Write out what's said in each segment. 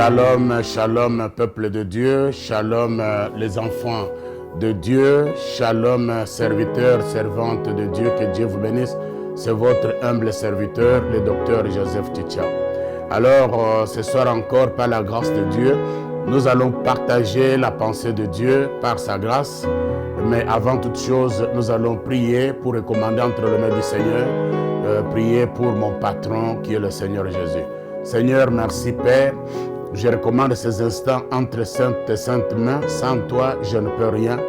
Shalom, shalom, peuple de Dieu, shalom, les enfants de Dieu, shalom, serviteurs, servantes de Dieu, que Dieu vous bénisse. C'est votre humble serviteur, le docteur Joseph Tchitcha. Alors, ce soir encore, par la grâce de Dieu, nous allons partager la pensée de Dieu par sa grâce. Mais avant toute chose, nous allons prier pour recommander entre les mains du Seigneur, prier pour mon patron qui est le Seigneur Jésus. Seigneur, merci Père. Je recommande ces instants entre saintes mains. Sans toi, je ne peux rien.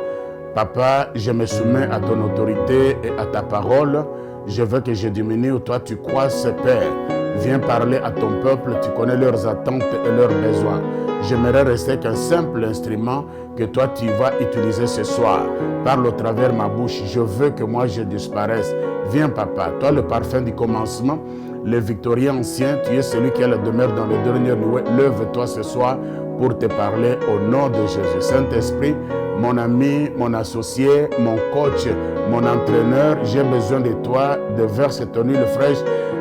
Papa, je me soumets à ton autorité et à ta parole. Je veux que je diminue, toi tu croisses, Père. Viens parler à ton peuple, tu connais leurs attentes et leurs besoins. J'aimerais rester qu'un simple instrument que toi tu vas utiliser ce soir. Parle au travers ma bouche, je veux que moi je disparaisse. Viens Papa, toi le parfum du commencement, le victorieux ancien, tu es celui qui a la demeure dans le dernier lieu. Lève-toi ce soir pour te parler au nom de Jésus. Saint-Esprit, mon ami, mon associé, mon coach, mon entraîneur, j'ai besoin de toi, de verse ton huile fraîche.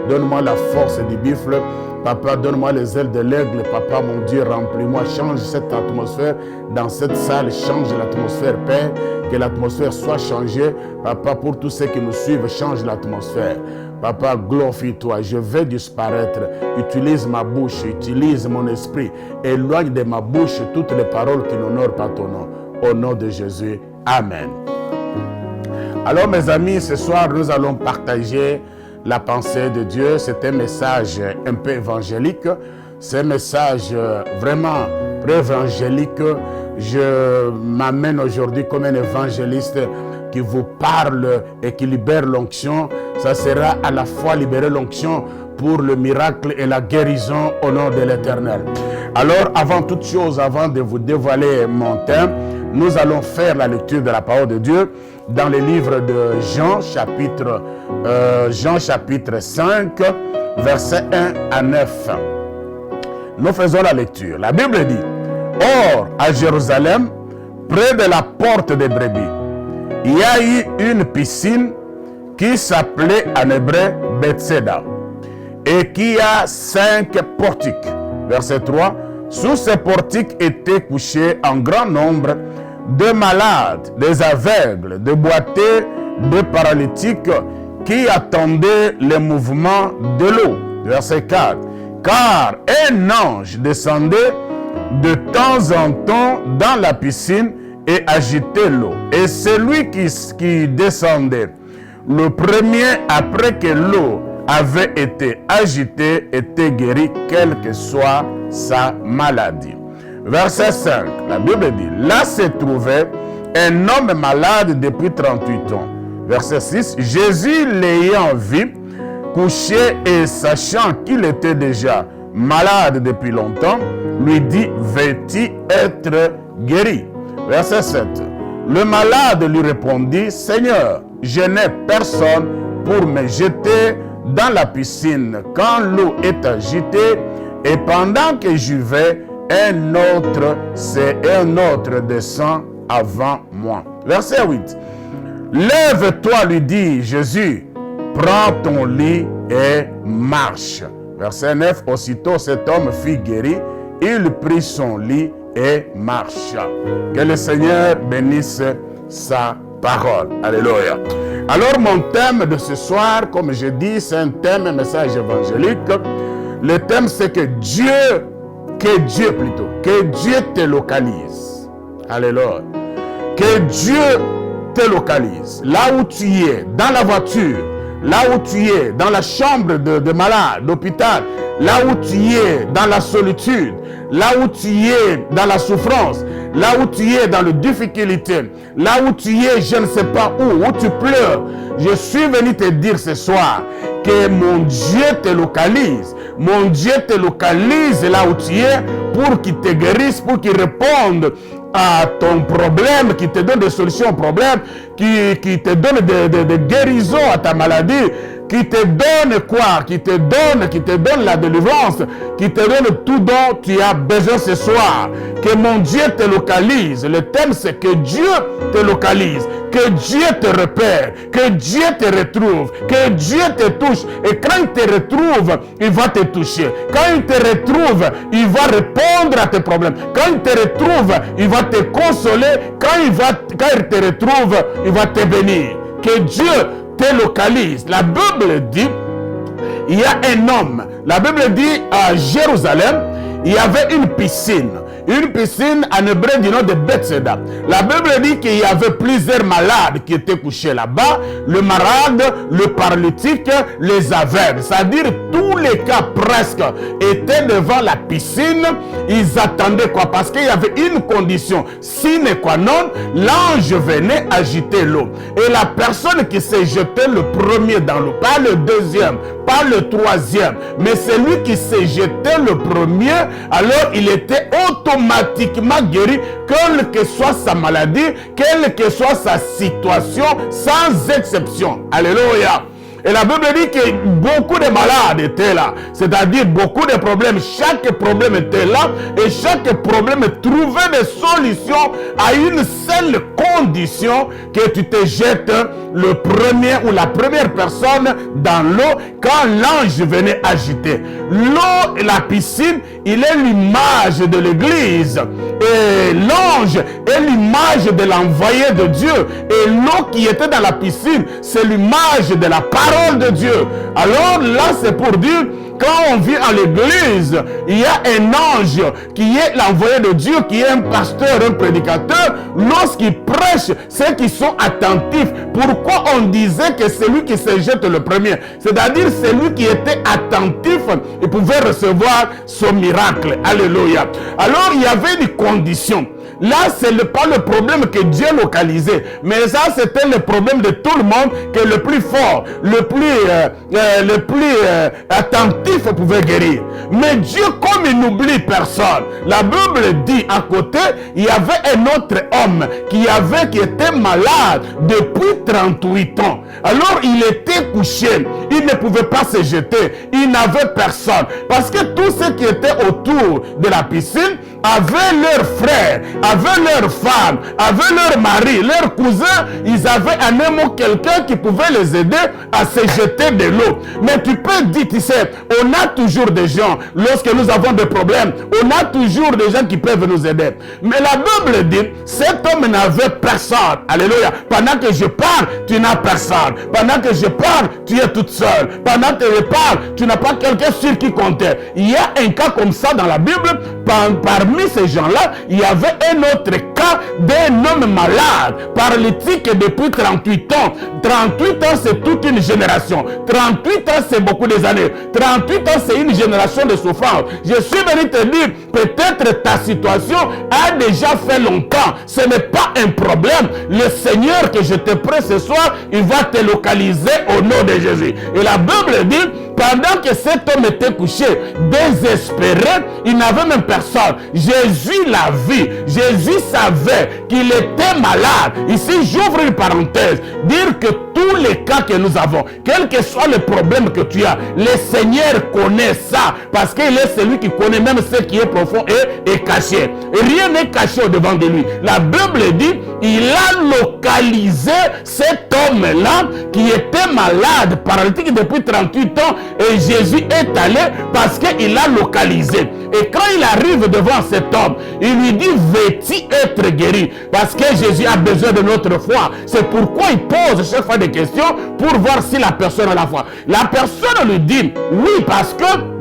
Donne-moi la force du buffle. Papa, donne-moi les ailes de l'aigle. Papa, mon Dieu, remplis-moi. Change cette atmosphère. Dans cette salle, change l'atmosphère, Père. Que l'atmosphère soit changée. Papa, pour tous ceux qui nous suivent, change l'atmosphère. Papa, glorifie-toi. Je vais disparaître. Utilise ma bouche, utilise mon esprit. Éloigne de ma bouche toutes les paroles qui n'honorent pas ton nom. Au nom de Jésus. Amen. Alors, mes amis, ce soir, nous allons partager la pensée de Dieu. C'est un message un peu évangélique. C'est un message vraiment pré-évangélique. Je m'amène aujourd'hui comme un évangéliste qui vous parle et qui libère l'onction. Ça sera à la fois libérer l'onction pour le miracle et la guérison au nom de l'Éternel. Alors, avant toute chose, avant de vous dévoiler mon thème, nous allons faire la lecture de la parole de Dieu dans le livre de Jean, chapitre 5, versets 1 à 9. Nous faisons la lecture. La Bible dit: Or, à Jérusalem, près de la porte des brebis, il y a eu une piscine qui s'appelait en hébreu Bethséda et qui a 5 portiques. Verset 3. Sous ces portiques étaient couchés en grand nombre de malades, des aveugles, des boiteux, des paralytiques qui attendaient le mouvement de l'eau. Verset 4. Car un ange descendait de temps en temps dans la piscine et agitait l'eau. Et celui qui descendait le premier après que l'eau avait été agitée était guéri, quelle que soit sa maladie. Verset 5, la Bible dit: là se trouvait un homme malade depuis 38 ans. Verset 6, Jésus l'ayant vu couché et sachant qu'il était déjà malade depuis longtemps, lui dit: veux-tu être guéri? Verset 7, le malade lui répondit: Seigneur, je n'ai personne pour me jeter dans la piscine quand l'eau est agitée, et pendant que j'y vais, un autre descend avant moi. Verset 8. Lève-toi, lui dit Jésus, prends ton lit et marche. Verset 9. Aussitôt cet homme fut guéri, il prit son lit et marcha. Que le Seigneur bénisse sa parole. Alléluia. Alors mon thème de ce soir, comme je dis, c'est un thème, un message évangélique. Le thème c'est que Dieu te localise. Alléluia. Que Dieu te localise. Là où tu es, dans la voiture, là où tu es, dans la chambre de malade, d'hôpital, là où tu es, dans la solitude, là où tu es, dans la souffrance, là où tu es, dans les difficultés, là où tu es, je ne sais pas où tu pleures. Je suis venu te dire ce soir que mon Dieu te localise. Mon Dieu te localise là où tu es pour qu'il te guérisse, pour qu'il réponde à ton problème, qui te donne des solutions au problème, qui te donne des guérisons à ta maladie, qui te donne quoi? Qui te donne la délivrance, qui te donne tout dont tu as besoin ce soir. Que mon Dieu te localise. Le thème c'est que Dieu te localise. que Dieu te repère, que Dieu te retrouve, que Dieu te touche. Et quand il te retrouve, il va te toucher. Quand il te retrouve, il va répondre à tes problèmes. Quand il te retrouve, il va te consoler. Quand il te retrouve, il va te bénir. Que Dieu te localise. La Bible dit, il y a un homme. La Bible dit à Jérusalem, il y avait une piscine. Une piscine en hébreu du nom de Bethesda. La Bible dit qu'il y avait plusieurs malades qui étaient couchés là-bas. Le malade, le paralytique, les aveugles. C'est-à-dire tous les cas presque étaient devant la piscine. Ils attendaient quoi? Parce qu'il y avait une condition sine qua non. L'ange venait agiter l'eau. Et la personne qui s'est jetée le premier dans l'eau, pas le deuxième, pas le troisième, mais celui qui s'est jeté le premier, alors il était automatiquement guéri, quelle que soit sa maladie, quelle que soit sa situation, sans exception. Alléluia. Et la Bible dit que beaucoup de malades étaient là. C'est-à-dire beaucoup de problèmes. Chaque problème était là. Et chaque problème trouvait des solutions à une seule condition, que tu te jettes le premier ou la première personne dans l'eau quand l'ange venait agiter. L'eau et la piscine, il est l'image de l'église. Et l'ange est l'image de l'envoyé de Dieu. Et l'eau qui était dans la piscine, c'est l'image de la parole de Dieu. Alors là, c'est pour dire, quand on vient à l'église, il y a un ange qui est l'envoyé de Dieu, qui est un pasteur, un prédicateur. Lorsqu'il prêche, ceux qui sont attentifs. Pourquoi on disait que celui qui se jette le premier, c'est-à-dire celui qui était attentif, il pouvait recevoir son miracle. Alléluia. Alors il y avait une condition. Là, ce n'est pas le problème que Dieu localisait, mais ça, c'était le problème de tout le monde, que le plus fort, le plus attentif pouvait guérir. Mais Dieu, comme il n'oublie personne, la Bible dit à côté, il y avait un autre homme qui était malade depuis 38 ans. Alors, il était couché, il ne pouvait pas se jeter, il n'avait personne. Parce que tous ceux qui étaient autour de la piscine avaient leurs frères, avaient leurs femmes, avaient leurs maris, leurs cousins. Ils avaient à un mot quelqu'un qui pouvait les aider à se jeter de l'eau. Mais tu peux dire, tu sais, on a toujours des gens, lorsque nous avons des problèmes, on a toujours des gens qui peuvent nous aider. Mais la Bible dit, cet homme n'avait personne. Alléluia. Pendant que je parle, tu n'as personne. Pendant que je parle, tu es toute seule. Pendant que je parle, tu n'as pas quelqu'un sur qui compter. Il y a un cas comme ça dans la Bible. Parmi ces gens-là, il y avait un autre cas d'un homme malade, paralytique depuis 38 ans. 38 ans, c'est toute une génération. 38 ans, c'est beaucoup des années. 38 ans, c'est une génération de souffrance. Je suis venu te dire, peut-être ta situation a déjà fait longtemps. Ce n'est pas un problème. Le Seigneur que je te prie ce soir, il va te localiser au nom de Jésus. Et la Bible dit, pendant que cet homme était couché, désespéré, il n'avait même personne. Jésus l'a vu. Jésus savait qu'il était malade. Ici, j'ouvre une parenthèse. Dire que tous les cas que nous avons, quel que soit le problème que tu as, le Seigneur connaît ça. Parce qu'il est celui qui connaît même ce qui est profond et caché. Et rien n'est caché au-devant de lui. La Bible dit, il a localisé cet homme-là qui était malade, paralytique depuis 38 ans. Et Jésus est allé parce qu'il a localisé. Et quand il arrive devant cet homme, il lui dit, veux-tu être guéri? Parce que Jésus a besoin de notre foi. C'est pourquoi il pose chaque fois des questions pour voir si la personne a la foi. La personne lui dit, oui, parce que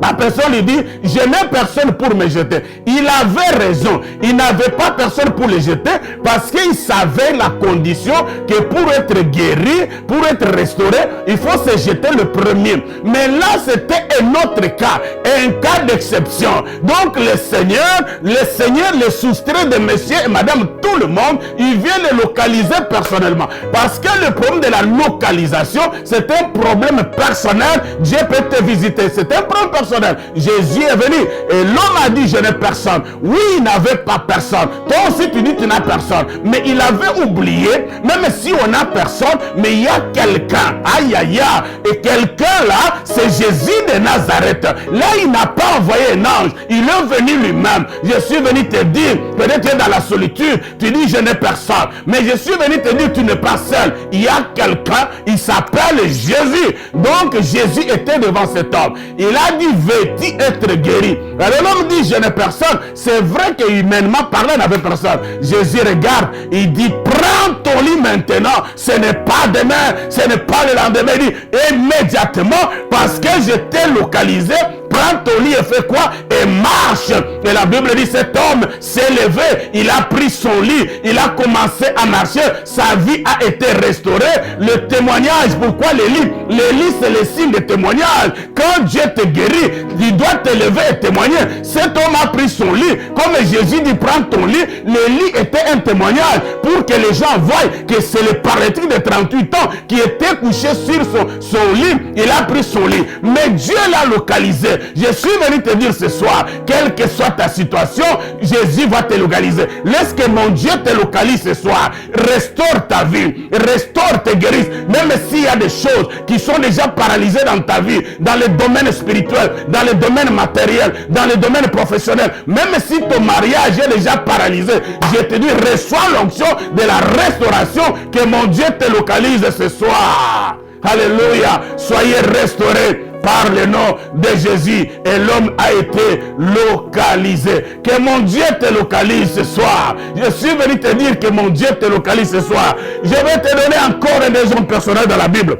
la personne lui dit, je n'ai personne pour me jeter. Il avait raison. Il n'avait pas personne pour le jeter parce qu'il savait la condition que pour être guéri, pour être restauré, il faut se jeter le premier. Mais là, c'était un autre cas, un cas d'exception. Donc le Seigneur le soustrait de monsieur et madame, tout le monde, il vient le localiser personnellement. Parce que le problème de la localisation, c'est un problème personnel. Dieu peut te visiter. C'est un problème personnel. personnel. Jésus est venu et l'homme a dit, je n'ai personne. Oui, il n'avait pas personne. Toi aussi, tu dis, tu n'as personne. Mais il avait oublié, même si on n'a personne, mais il y a quelqu'un. Aïe, aïe, aïe. Et quelqu'un là, c'est Jésus de Nazareth. Là, il n'a pas envoyé un ange. Il est venu lui-même. Je suis venu te dire, peut-être tu es dans la solitude, tu dis, je n'ai personne. Mais je suis venu te dire, tu n'es pas seul. Il y a quelqu'un, il s'appelle Jésus. Donc, Jésus était devant cet homme. Il a dit, veux-tu être guéri? Alors, l'homme dit, je n'ai personne. C'est vrai qu'humainement parlant, il n'avait personne. Jésus regarde, il dit, prends ton lit maintenant. Ce n'est pas demain, ce n'est pas le lendemain. Il dit, immédiatement, parce que je t'ai localisé, prends ton lit et fais quoi? Et marche. Et la Bible dit, cet homme s'est levé, il a pris son lit, il a commencé à marcher, sa vie a été restaurée. Le témoignage, pourquoi les lits? Les lits, c'est le signe de témoignage. Quand Dieu te guérit, il doit te lever et témoigner. Cet homme a pris son lit, comme Jésus dit, prends ton lit. Le lit était un témoignage pour que les gens voient que c'est le paralytique de 38 ans qui était couché sur son lit. Il a pris son lit, mais Dieu l'a localisé. Je suis venu te dire ce soir, quelle que soit ta situation, Jésus va te localiser. Laisse que mon Dieu te localise ce soir. Restaure ta vie, restaure tes guérisses. Même s'il y a des choses qui sont déjà paralysées dans ta vie, dans le domaine spirituel, dans le domaine matériel, dans le domaine professionnel, même si ton mariage est déjà paralysé, je te dis, reçois l'onction de la restauration, que mon Dieu te localise ce soir. Alléluia. Soyez restaurés par le nom de Jésus, et l'homme a été localisé. Que mon Dieu te localise ce soir. Je suis venu te dire que mon Dieu te localise ce soir. Je vais te donner encore un exemple personnel dans la Bible.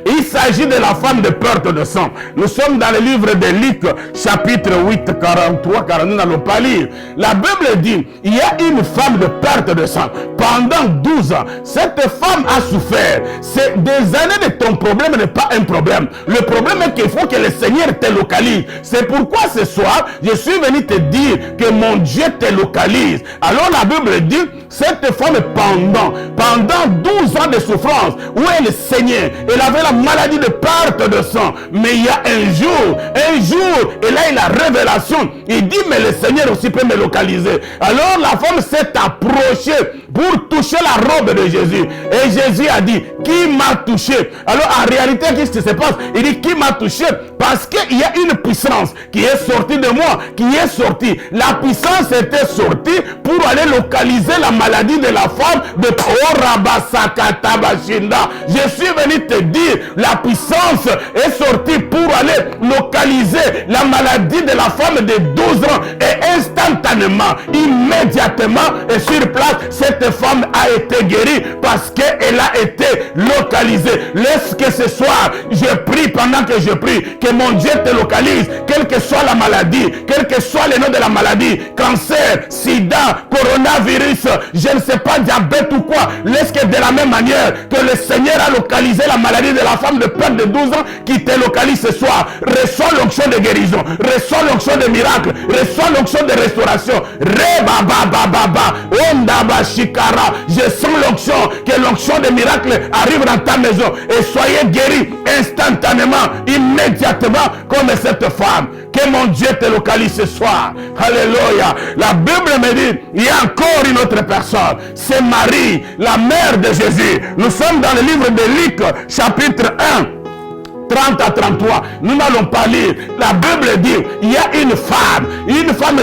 Il s'agit de la femme de perte de sang. Nous sommes dans le livre de Luc, chapitre 8, 43, 42, nous n'allons pas lire. La Bible dit, il y a une femme de perte de sang. Pendant 12 ans, cette femme a souffert. C'est des années de ton problème n'est pas un problème. Le problème est qu'il faut que le Seigneur te localise. C'est pourquoi ce soir, je suis venu te dire que mon Dieu te localise. Alors la Bible dit, cette femme pendant 12 ans de souffrance, où elle saignait, elle avait la maladie de perte de sang. Mais il y a un jour, et là il a révélation. Il dit, mais le Seigneur aussi peut me localiser. Alors la femme s'est approchée pour toucher la robe de Jésus. Et Jésus a dit, qui m'a touché? Alors en réalité, qu'est-ce qui se passe? Il dit, qui m'a touché? Parce qu'il y a une puissance qui est sortie de moi, qui est sortie. La puissance était sortie pour aller localiser la maladie de la femme de Korabasakatabashinda. Je suis venu te dire, la puissance est sortie pour aller localiser la maladie de la femme de 12 ans. Et instantanément, immédiatement, et sur place, cette femme a été guérie parce qu'elle a été localisée. Laisse que ce soir, je prie pendant que je prie, que mon Dieu te localise, quelle que soit la maladie, quel que soit le nom de la maladie, cancer, sida, coronavirus, je ne sais pas, diabète ou quoi. Laisse que de la même manière que le Seigneur a localisé la maladie de la femme de perte de 12 ans, qui te localise ce soir. Reçois l'onction de guérison, reçois l'onction de miracle, reçois l'onction de restauration. Je sens l'onction, que l'onction de miracle arrive dans ta maison et soyez guéris instantanément, immédiatement, comme cette femme. Que mon Dieu te localise ce soir. Alléluia. La Bible me dit, il y a encore une autre personne. C'est Marie, la mère de Jésus. Nous sommes dans le livre de Luc, chapitre 1. 30 à 33, nous n'allons pas lire. La Bible dit, il y a une femme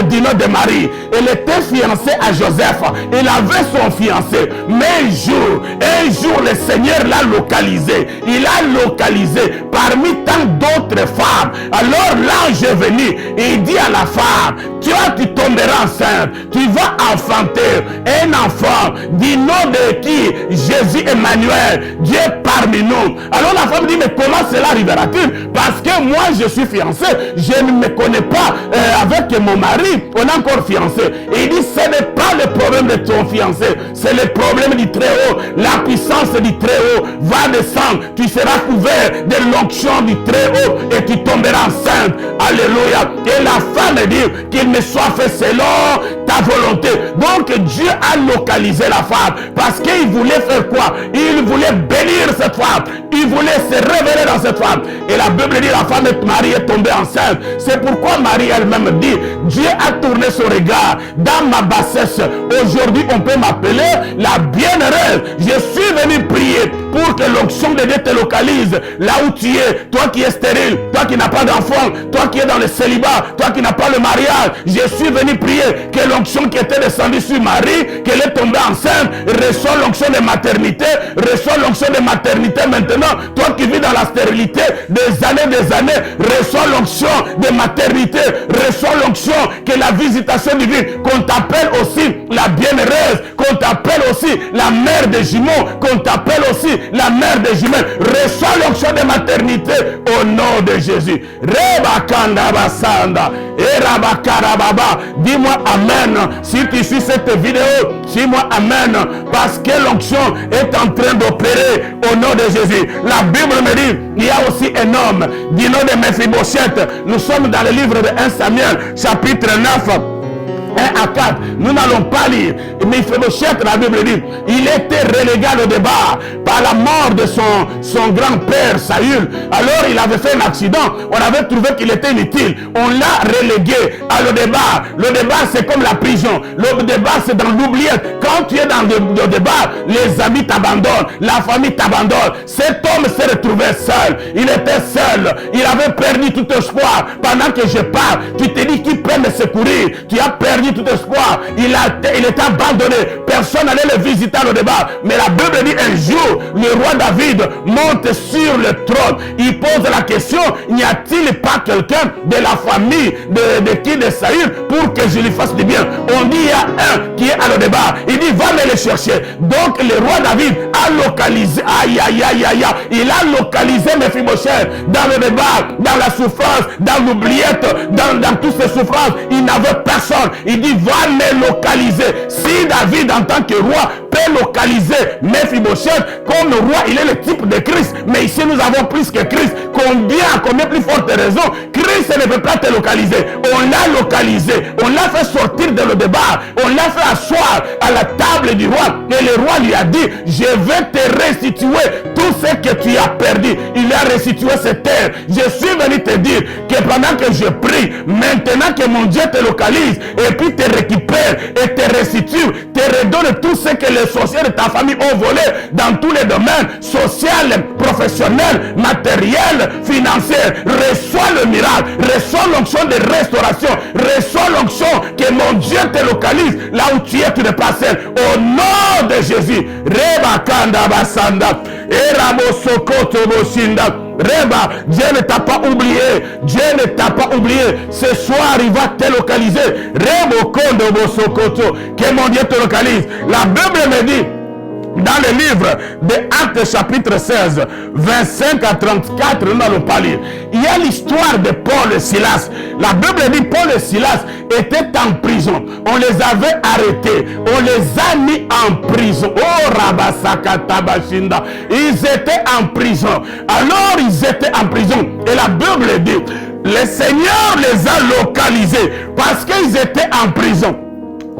du nom de Marie. Elle était fiancée à Joseph. Elle avait son fiancé. Mais un jour, le Seigneur l'a localisé. Il a localisé parmi tant d'autres femmes. Alors l'ange est venu et il dit à la femme, tu tomberas enceinte. Tu vas enfanter un enfant du nom de qui? Jésus Emmanuel. Dieu parmi nous. Alors la femme dit, mais comment cela arrivera-t-il? Parce que moi je suis fiancé, je ne me connais pas avec mon mari, on est encore fiancé. Et il dit, ce n'est pas le problème de ton fiancé, c'est le problème du Très-Haut. La puissance du Très-Haut va descendre, tu seras couvert de l'onction du Très-Haut et tu tomberas enceinte. Alléluia. Et la femme dit, qu'il me soit fait selon ta volonté. Donc Dieu a localisé la femme parce qu'il voulait faire quoi? Il voulait bénir cette femme. Il voulait se révéler dans cette femme. Et la Bible dit, la femme Marie est tombée enceinte. C'est pourquoi Marie elle-même dit, Dieu a tourné son regard dans ma bassesse. Aujourd'hui, on peut m'appeler la bienheureuse. Je suis venu prier pour que l'onction de Dieu te localise là où tu es. Toi qui es stérile, toi qui n'as pas d'enfant, toi qui es dans le célibat, toi qui n'as pas le mariage. Je suis venu prier que l'onction qui était descendue sur Marie, qu'elle est tombée enceinte, reçoit l'onction de maternité, reçoit l'onction de maternité maintenant. Toi qui vis dans la stérilité des années, reçois l'onction de maternité, reçois l'onction que la visitation divine, qu'on t'appelle aussi la bienheureuse, qu'on t'appelle aussi la mère des jumeaux, qu'on t'appelle aussi la mère des jumelles. Reçois l'onction de maternité au nom de Jésus. Rebakanda basanda, erabakarababa. Dis-moi amen. Si tu suis cette vidéo, dis-moi amen. Parce que l'onction est en train d'opérer au nom de Jésus. La Bible me dit, il y a aussi un homme du nom de Mephibosheth. Nous sommes dans le livre de 1 Samuel, chapitre 9. 1 à 4, nous n'allons pas lire. Mais Mephibosheth, la Bible dit, il était relégué au débat par la mort de son grand-père Saül. Alors il avait fait un accident, on avait trouvé qu'il était inutile. On l'a relégué à le débat. Le débat c'est comme la prison. Le débat c'est dans l'oubliette. Quand tu es dans le débat, les amis t'abandonnent, la famille t'abandonne. Cet homme s'est retrouvé seul. Il était seul. Il avait perdu tout espoir. Pendant que je parle, tu te dis qui peut me secourir. Tu as perdu tout espoir. Il était abandonné. Personne n'allait le visiter au débat. Mais la Bible dit un jour, le roi David monte sur le trône. Il pose la question, n'y a-t-il pas quelqu'un de la famille de Saül pour que je lui fasse du bien? On dit il y a un qui est à le débat. Il dit va me le chercher. Donc le roi David a localisé, il a localisé Mephibosheth dans le débat, dans la souffrance, dans l'oubliette, dans toutes ces souffrances. Il n'avait personne. Il dit va me localiser. Si David en tant que roi peut localiser Mephibosheth, comme roi il est le type de Christ, mais ici nous avons plus que Christ. Combien plus forte raison, Christ ne peut pas te localiser. On l'a localisé, on l'a fait sortir de le débat, on l'a fait asseoir à la table du roi, et le roi lui a dit je vais te restituer tout ce que tu as perdu. Il a restitué cette terre. Je suis venu te dire que pendant que je prie, maintenant que mon Dieu te localise et puis te récupère et te restitue, te redonne tout ce que les sorciers de ta famille ont volé dans tous les domaines, social, professionnel, matériel, financier. Reçois le miracle, reçois l'onction de restauration, reçois l'onction que mon Dieu te localise là où tu es, tu n'es pas seul. Au nom de Jésus. Rebakanda basanda, erabosokoto boshinda. Reba, Dieu ne t'a pas oublié. Dieu ne t'a pas oublié. Ce soir, il va te localiser. Rebo kondo bosokoto. Que mon Dieu te localise. La Bible me dit, dans le livre de Actes chapitre 16, 25 à 34, nous n'allons pas lire. Il y a l'histoire de Paul et Silas. La Bible dit Paul et Silas étaient en prison. On les avait arrêtés. On les a mis en prison. Oh, Rabasakata Bashinda. Ils étaient en prison. Alors ils étaient en prison. Et la Bible dit, le Seigneur les a localisés parce qu'ils étaient en prison.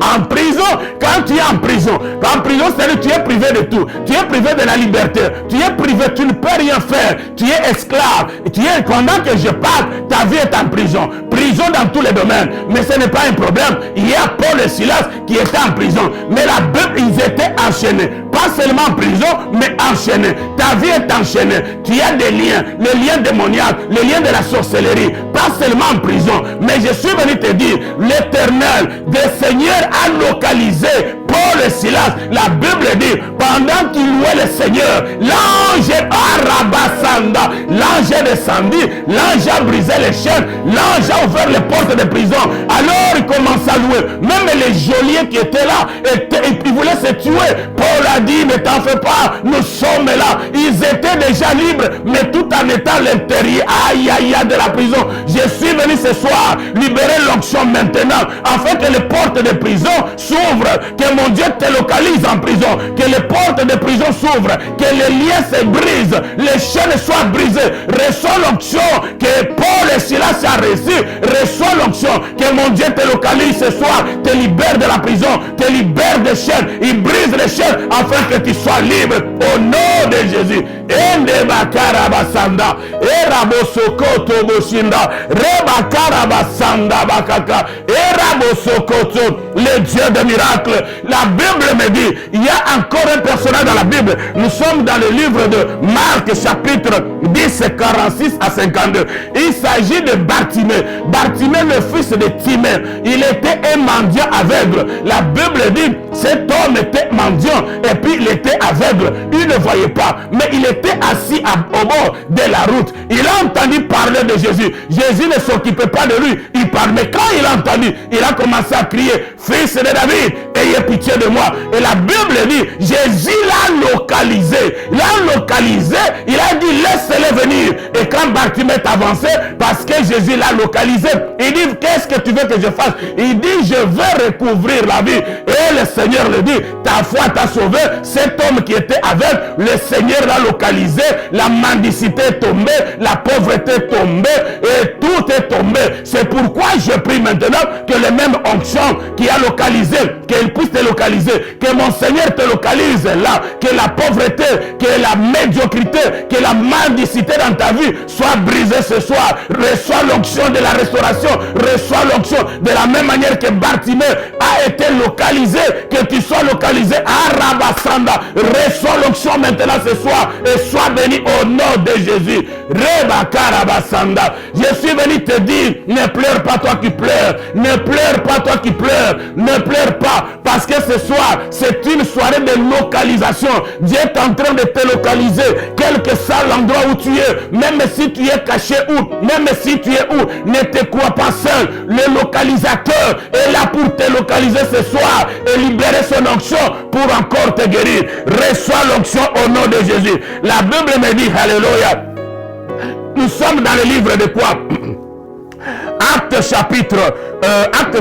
En prison, quand tu es en prison, c'est-à-dire que tu es privé de tout. Tu es privé de la liberté. Tu es privé, tu ne peux rien faire. Tu es esclave. Pendant que je parle, ta vie est en prison. Prison dans tous les domaines. Mais ce n'est pas un problème. Il y a Paul et Silas qui étaient en prison. Mais la Bible, ils étaient enchaînés. Pas seulement en prison, mais enchaînés. Ta vie est enchaînée. Tu as des liens. Les liens démoniaques, les liens de la sorcellerie. Pas seulement en prison. Mais je suis venu te dire, l'Éternel, des Seigneurs a localisé Paul et Silas. La Bible dit, pendant qu'ils louaient le Seigneur, l'ange Arabasanda, l'ange est descendu, l'ange a brisé les chaînes, l'ange a ouvert les portes de prison. Alors il commence à louer. Même les geôliers qui étaient là, ils voulaient se tuer. Paul a dit, ne t'en fais pas, nous sommes là. Ils étaient déjà libres, mais tout en étant à l'intérieur, de la prison. Je suis venu ce soir libérer l'onction maintenant, afin que les portes de prison s'ouvrent, que mon Dieu te localise en prison, que les portes portes de prison s'ouvrent, que les liens se brisent, les chaînes soient brisées. Reçois l'onction que Paul et Silas a reçu. Reçois l'onction que mon Dieu te localise ce soir, te libère de la prison, te libère des chaînes, il brise les chaînes afin que tu sois libre au nom de Jésus. Ende bakarabasanda, erabosokoto boshinda, rebakarabasanda bakaka, erabosokoto, le Dieu de miracles. La Bible me dit, il y a encore un personnage dans la Bible. Nous sommes dans le livre de Marc, chapitre 10, 46 à 52. Il s'agit de Bartimée. Bartimée, le fils de Timée. Il était un mendiant aveugle. La Bible dit, cet homme était mendiant et puis il était aveugle. Il ne voyait pas, mais il était assis au bord de la route. Il a entendu parler de Jésus. Jésus ne s'occupait pas de lui. Il parlait. Mais quand il a entendu, il a commencé à crier, fils de David, ayez pitié de moi. Et la Bible dit, Jésus l'a localisé. L'a localisé. Il a dit, laisse-le venir. Et quand Bartimée est avancé, parce que Jésus l'a localisé, il dit, qu'est-ce que tu veux que je fasse? Il dit, je veux recouvrir la vie. Et le Seigneur le dit, ta foi t'a sauvé. Cet homme qui était aveugle, le Seigneur l'a localisé. La mendicité est tombée, la pauvreté est tombée et tout est tombé. C'est pourquoi je prie maintenant que le même onction qui a localisé, qu'il puisse te localiser, que mon Seigneur te localise là, que la pauvreté, que la médiocrité, que la mendicité dans ta vie soit brisée ce soir. Reçois l'onction de la restauration, reçois l'onction de la même manière que Bartimée a été localisé, que tu sois localisé à Rabasanda. Reçois l'onction maintenant ce soir et sois béni au nom de Jésus. Rebakarabasanda. Je suis venu te dire, ne pleure pas toi qui pleures, ne pleure pas toi qui pleures, ne pleure pas, parce que ce soir c'est une soirée de localisation. Dieu est en train de te localiser, quel que soit l'endroit où tu es, même si tu es caché où, même si tu es où, ne te crois pas seul. Le localisateur est là pour te localiser ce soir et libérer son onction pour encore te guérir. Reçois l'onction au nom de Jésus. La Bible me dit, alléluia, nous sommes dans le livre de quoi? Acte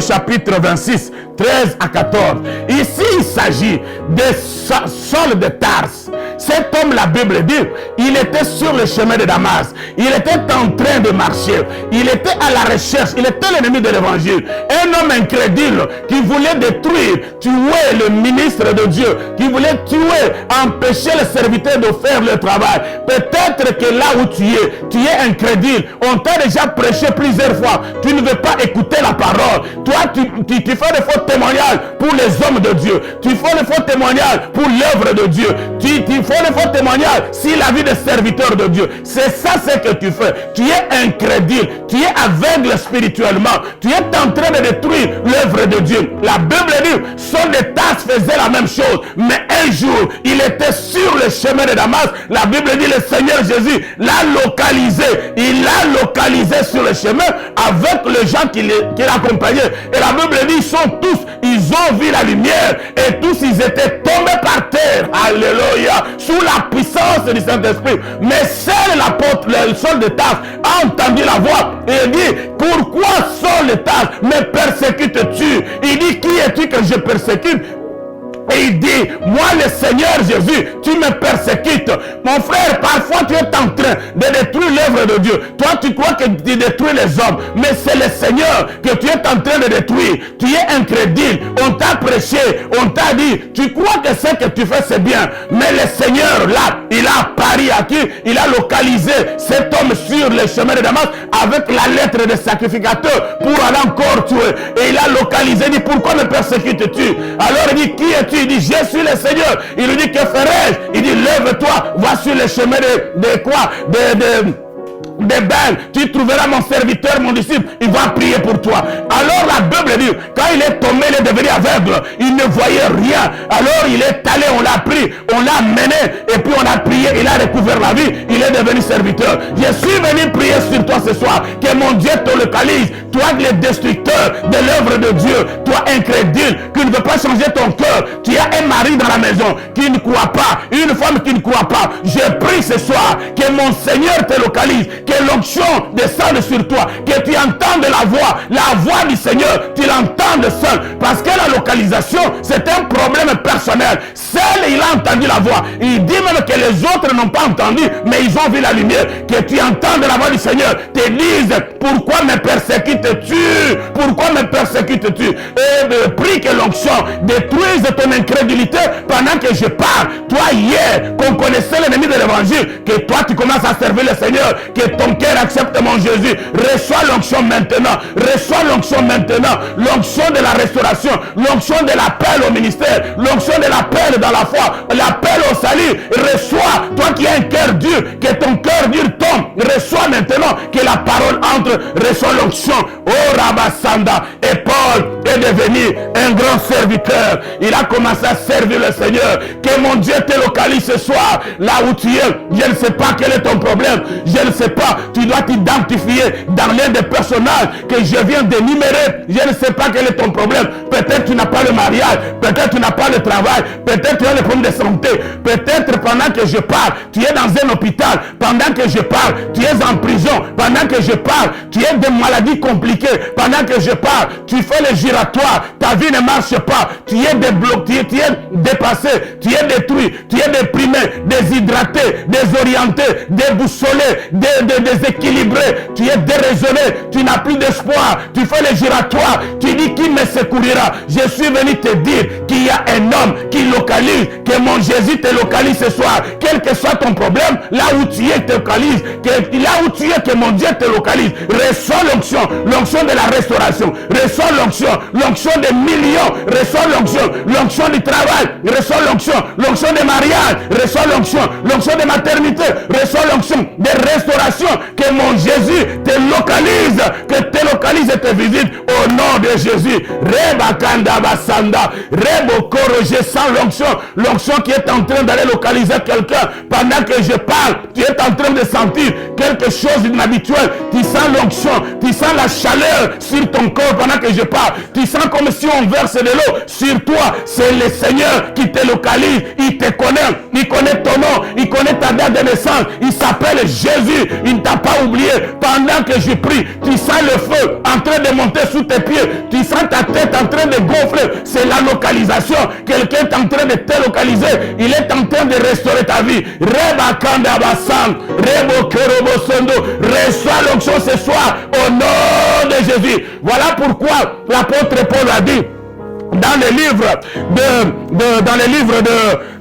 chapitre 26, 13 à 14. Ici, il s'agit de Saul de Tarse. Cet homme, la Bible dit, il était sur le chemin de Damas. Il était en train de marcher. Il était à la recherche. Il était l'ennemi de l'évangile. Un homme incrédule qui voulait détruire, tuer le ministre de Dieu, qui voulait tuer, empêcher les serviteurs de faire le travail. Peut-être que là où tu es incrédule. On t'a déjà prêché plusieurs fois. Tu ne veux pas écouter la parole. Toi, tu fais des faux témoignages pour les hommes de Dieu. Tu fais des faux témoignages pour l'œuvre de Dieu. Tu fais des faux témoignages sur la vie des serviteurs de Dieu. C'est ça ce que tu fais. Tu es incrédule. Tu es aveugle spirituellement. Tu es en train de détruire l'œuvre de Dieu. La Bible dit, Saul de Tarse faisait la même chose. Mais un jour, il était sur le chemin de Damas. La Bible dit, le Seigneur Jésus l'a localisé. Il l'a localisé sur le chemin avec les gens qui l'accompagnaient. Et la Bible dit, ils ont vu la lumière et tous ils étaient tombés par terre. Alléluia. Sous la puissance du Saint-Esprit. Mais seul l'apôtre, le Saul de Tarse, a entendu la voix et il dit, pourquoi Saul de Tarse me persécutes-tu? Il dit, qui es-tu que je persécute? Et il dit, moi le Seigneur Jésus, tu me persécutes. Mon frère, parfois tu es en train de détruire l'œuvre de Dieu. Toi tu crois que tu détruis les hommes, mais c'est le Seigneur que tu es en train de détruire. Tu es incrédule, on t'a prêché, on t'a dit, tu crois que ce que tu fais c'est bien. Mais le Seigneur là, il a apparu à qui? Il a localisé cet homme sur le chemin de Damas avec la lettre de sacrificateur pour aller encore tuer. Et il a localisé, il dit, pourquoi me persécutes-tu? Alors il dit, qui es-tu? Il dit, je suis le Seigneur. Il lui dit, que ferai-je? Il dit, lève-toi, va sur le chemin de quoi? Des belles, tu trouveras mon serviteur, mon disciple, il va prier pour toi. Alors la Bible dit, quand il est tombé, il est devenu aveugle, il ne voyait rien. Alors il est allé, on l'a pris, on l'a mené, et puis on a prié, il a recouvert la vie, il est devenu serviteur. Je suis venu prier sur toi ce soir, que mon Dieu te localise, toi le destructeur de l'œuvre de Dieu, toi incrédule, qui ne veut pas changer ton cœur. Tu as un mari dans la maison qui ne croit pas, une femme qui ne croit pas. Je prie ce soir que mon Seigneur te localise, que l'onction descende sur toi, que tu entendes la voix du Seigneur, tu l'entendes seul, parce que la localisation c'est un problème personnel. Seul il a entendu la voix. Il dit même que les autres n'ont pas entendu, mais ils ont vu la lumière. Que tu entends de la voix du Seigneur, te disent, pourquoi me persécutes-tu? Pourquoi me persécutes-tu? Et prie que l'onction détruise ton incrédulité pendant que je parle. Toi, hier, qu'on connaissait l'ennemi de l'évangile, que toi, tu commences à servir le Seigneur, que ton cœur accepte mon Jésus. Reçois l'onction maintenant. Reçois l'onction maintenant. L'onction de la restauration, l'onction de l'appel au ministère, l'onction de l'appel dans la foi, l'appel au salut. Reçois, toi qui as un cœur dur, que ton cœur dur tombe. Reçois maintenant que la parole entre. Reçois l'onction. Oh Rabasanda. Et Paul est devenu un grand serviteur. Il a commencé à servir le Seigneur. Que mon Dieu te localise ce soir, là où tu es. Je ne sais pas quel est ton problème. Je ne sais pas. Tu dois t'identifier dans l'un des personnages que je viens d'énumérer. Je ne sais pas quel est ton problème. Peut-être tu n'as pas le mariage. Peut-être tu n'as pas le travail. Peut-être tu as le problème de santé. Peut-être pendant que je parle, tu es dans un hôpital. Pendant que je parle, tu es en prison. Pendant que je parle, tu es des maladies compliquées. Pendant que je parle, tu fais le giratoire. Ta vie ne marche pas. Tu es débloqué, tu es dépassé. Tu es détruit. Tu es déprimé, déshydraté, désorienté, déboussolé, déséquilibré. Tu es déraisonné. Tu n'as plus d'espoir. Tu fais le giratoire. Tu dis qui me secourira. Je suis venu te dire qu'il y a un homme qui localise, que mon Jésus te localise ce soir. Quel que soit ton problème, là où tu es, te localise. Là où tu es, que mon Dieu te localise. Reçois l'onction, l'onction de la restauration. Reçois l'onction, l'onction des millions. Reçois l'onction, l'onction du travail. Reçois l'onction, l'onction des mariages. Reçois l'onction, l'onction de maternité. Reçois l'onction de restauration. Que mon Jésus te localise, que te localise et te visite au nom de Jésus. Reba Kanda Basanda, Rebo Koro, je sens l'onction, l'onction qui est en train d'aller localiser quelqu'un. Pendant que je parle, tu es en train de sentir quelque chose d'inhabituel. Tu sens l'onction, tu sens la chaleur sur ton corps pendant que je parle. Tu sens comme si on verse de l'eau sur toi. C'est le Seigneur qui te localise. Il te connaît, il connaît ton nom, il connaît ta date de naissance. Il s'appelle Jésus. Il ne t'a pas oublié. Pendant que je prie, tu sens le feu en train de monter sous tes pieds. Tu sens ta tête en train de gonfler. C'est la localisation. Quelqu'un est en train de te localiser. Il est en train de restaurer ta vie. Reba Kanda Bassan, Rebo Kerobo Sondo. Reçois l'onction ce soir au nom de Jésus. Voilà pourquoi l'apôtre Paul a dit dans le livre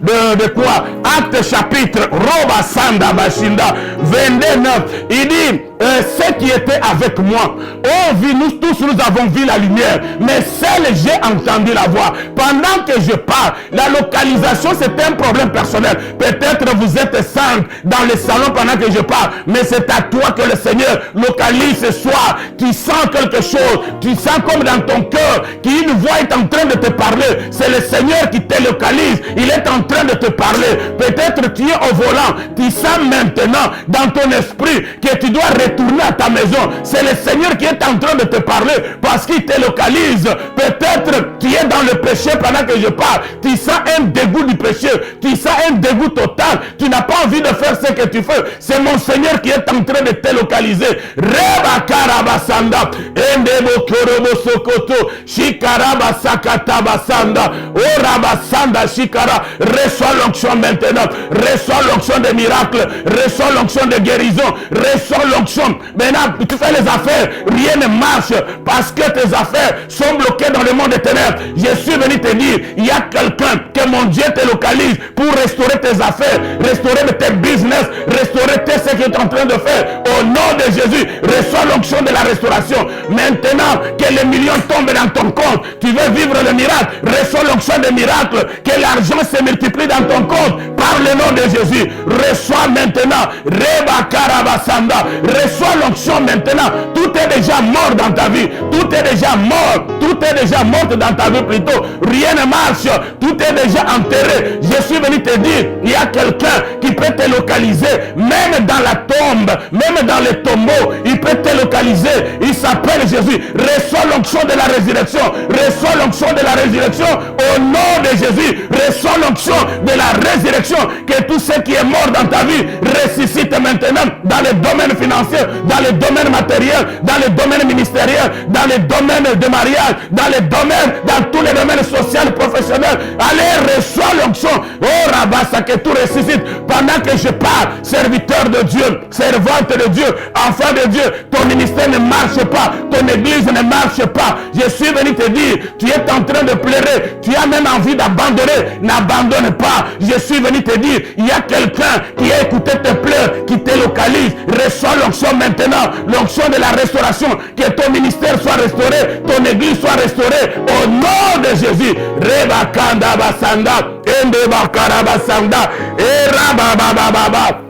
de quoi? Acte chapitre Roba Sanda Bashinda 29. Il dit ceux qui étaient avec moi ont vu, nous tous nous avons vu la lumière, mais seul j'ai entendu la voix. Pendant que je parle, la localisation c'est un problème personnel. Peut-être vous êtes cinq dans le salon pendant que je parle, mais c'est à toi que le Seigneur localise ce soir. Tu sens quelque chose, tu sens comme dans ton cœur qu'une voix est en train de te parler. C'est le Seigneur qui te localise, il est en train de te parler. Peut-être tu es au volant, tu sens maintenant dans ton esprit que tu dois retourner à ta maison. C'est le Seigneur qui est en train de te parler parce qu'il te localise. Peut-être tu es dans le péché pendant que je parle. Tu sens un dégoût du péché. Tu sens un dégoût total. Tu n'as pas envie de faire ce que tu fais. C'est mon Seigneur qui est en train de te localiser. Reba Karabasanda. Endebo Korobo Sokoto. Shikaraba Sakata Basanda. Orabasanda Shikara. Reçois l'onction maintenant. Reçois l'onction des miracles. Reçois l'onction de guérison. Reçois l'onction. Maintenant, tu fais les affaires. Rien ne marche parce que tes affaires sont bloquées dans le monde des ténèbres. Je suis venu te dire, il y a quelqu'un que mon Dieu te localise pour restaurer tes affaires, restaurer tes business, restaurer tout ce que tu es en train de faire. Au nom de Jésus, reçois l'onction de la restauration. Maintenant que les millions tombent dans ton compte, tu veux vivre le miracle, reçois l'onction des miracles, que l'argent se multiplie dans ton compte par le nom de Jésus. Reçois maintenant, Reba Karabasanda, reçois l'onction maintenant. Tout est déjà mort dans ta vie, tout est déjà mort, tout est déjà mort dans ta vie plutôt. Rien ne marche, tout est déjà enterré. Je suis venu te dire, il y a quelqu'un qui peut te localiser, même dans la tombe, même dans les tombeaux, il peut te localiser. Il s'appelle Jésus. Reçois l'onction de la résurrection, reçois l'onction de la résurrection au nom de Jésus. Reçois l'onction de la résurrection, que tout ce qui est mort dans ta vie ressuscite maintenant dans les domaines financiers, dans les domaines matériels, dans les domaines ministériels, dans les domaines de mariage, dans les domaines, dans tous les domaines sociaux, professionnels. Allez, reçois l'onction. Oh, Rabasa afin que tout ressuscite. Pendant que je parle, serviteur de Dieu, servante de Dieu, enfant de Dieu, ton ministère ne marche pas, ton église ne marche pas. Je suis venu te dire, tu es en train de pleurer, tu as même envie d'abandonner, n'abandonne pas. Je suis venu te dire, il y a quelqu'un qui a écouté tes pleurs, qui te localise. Reçois l'onction maintenant, l'onction de la restauration, que ton ministère soit restauré, ton église soit restaurée, au nom de Jésus. Rebakanda basanda, ende bakara basanda, erababababa,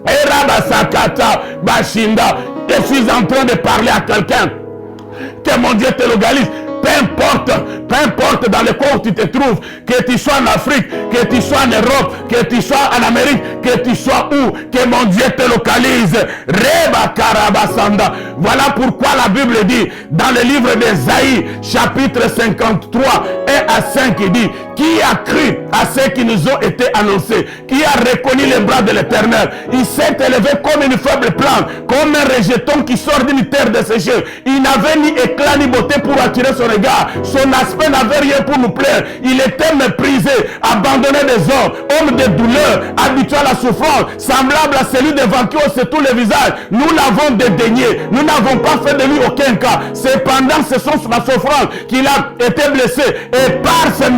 erabasakata bashinda. Je suis en train de parler à quelqu'un. Que mon Dieu te localise. Peu importe dans le corps où tu te trouves, que tu sois en Afrique, que tu sois en Europe, que tu sois en Amérique, que tu sois où, que mon Dieu te localise. Reba Karabasanda. Voilà pourquoi la Bible dit, dans le livre d'Ésaïe, chapitre 53, 1 à 5, il dit, qui a cru à ce qui nous ont été annoncés, qui a reconnu les bras de l'Éternel. Il s'est élevé comme une faible plante, comme un rejeton qui sort d'une terre desséchée. Il n'avait ni éclat ni beauté pour attirer son regard. Son aspect n'avait rien pour nous plaire. Il était méprisé, abandonné des hommes, homme de douleur, habitué à la souffrance, semblable à celui devant qui on se tous les visages. Nous l'avons dédaigné. Nous n'avons pas fait de lui aucun cas. Cependant, ce sont la souffrance qu'il a été blessé. Et par ses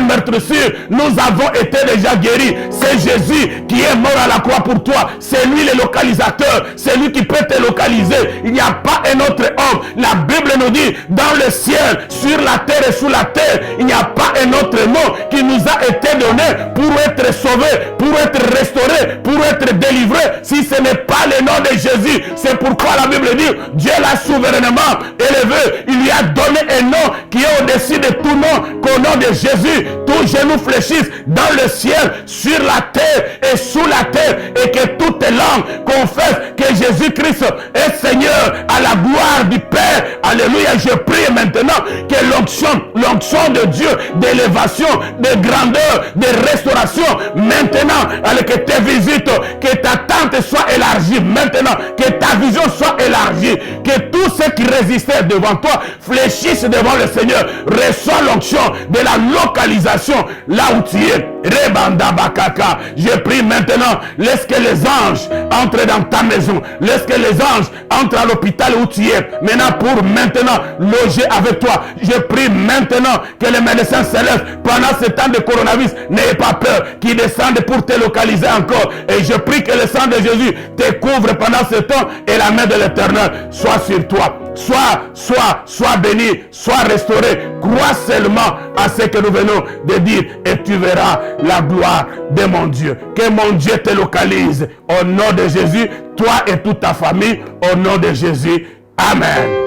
meurtrissures, nous avons été déjà guéris. C'est Jésus qui est mort à la croix pour toi. C'est lui le localisateur. C'est lui qui peut te localiser. Il n'y a pas un autre homme. La Bible nous dit, dans le ciel, sur la terre et sous la terre, il n'y a pas un autre nom qui nous a été donné pour être sauvé, pour être restauré, pour être délivré, si ce n'est pas le nom de Jésus. C'est pourquoi la Bible dit, Dieu l'a souverainement élevé. Il lui a donné un nom qui est au-dessus de tout nom, qu'au nom de Jésus, tout genou fléchisse dans le ciel, sur la terre et sous la terre, et que toute langue confesse que Jésus-Christ est Seigneur, à la gloire du Père. Alléluia. Je prie maintenant que l'onction de Dieu, d'élévation, de grandeur, de restauration, maintenant, que tes visites, que ta tente soit élargie, maintenant, que ta vision soit élargie, que tous ceux qui résistaient devant toi fléchissent devant le Seigneur. Reçois l'onction de la localisation là où tu es. Rebanda Bakaka. Je prie maintenant, laisse que les anges entrent dans ta maison, laisse que les anges entrent à l'hôpital où tu es, maintenant pour maintenant loger avec toi. Je prie maintenant que les médecins célestes, pendant ce temps de coronavirus, n'aient pas peur, qu'ils descendent pour te localiser encore. Et je prie que le sang de Jésus te couvre pendant ce temps et la main de l'Éternel soit sur toi. Sois béni, sois restauré. Crois seulement à ce que nous venons de dire et tu verras la gloire de mon Dieu. Que mon Dieu te localise au nom de Jésus, toi et toute ta famille, au nom de Jésus. Amen.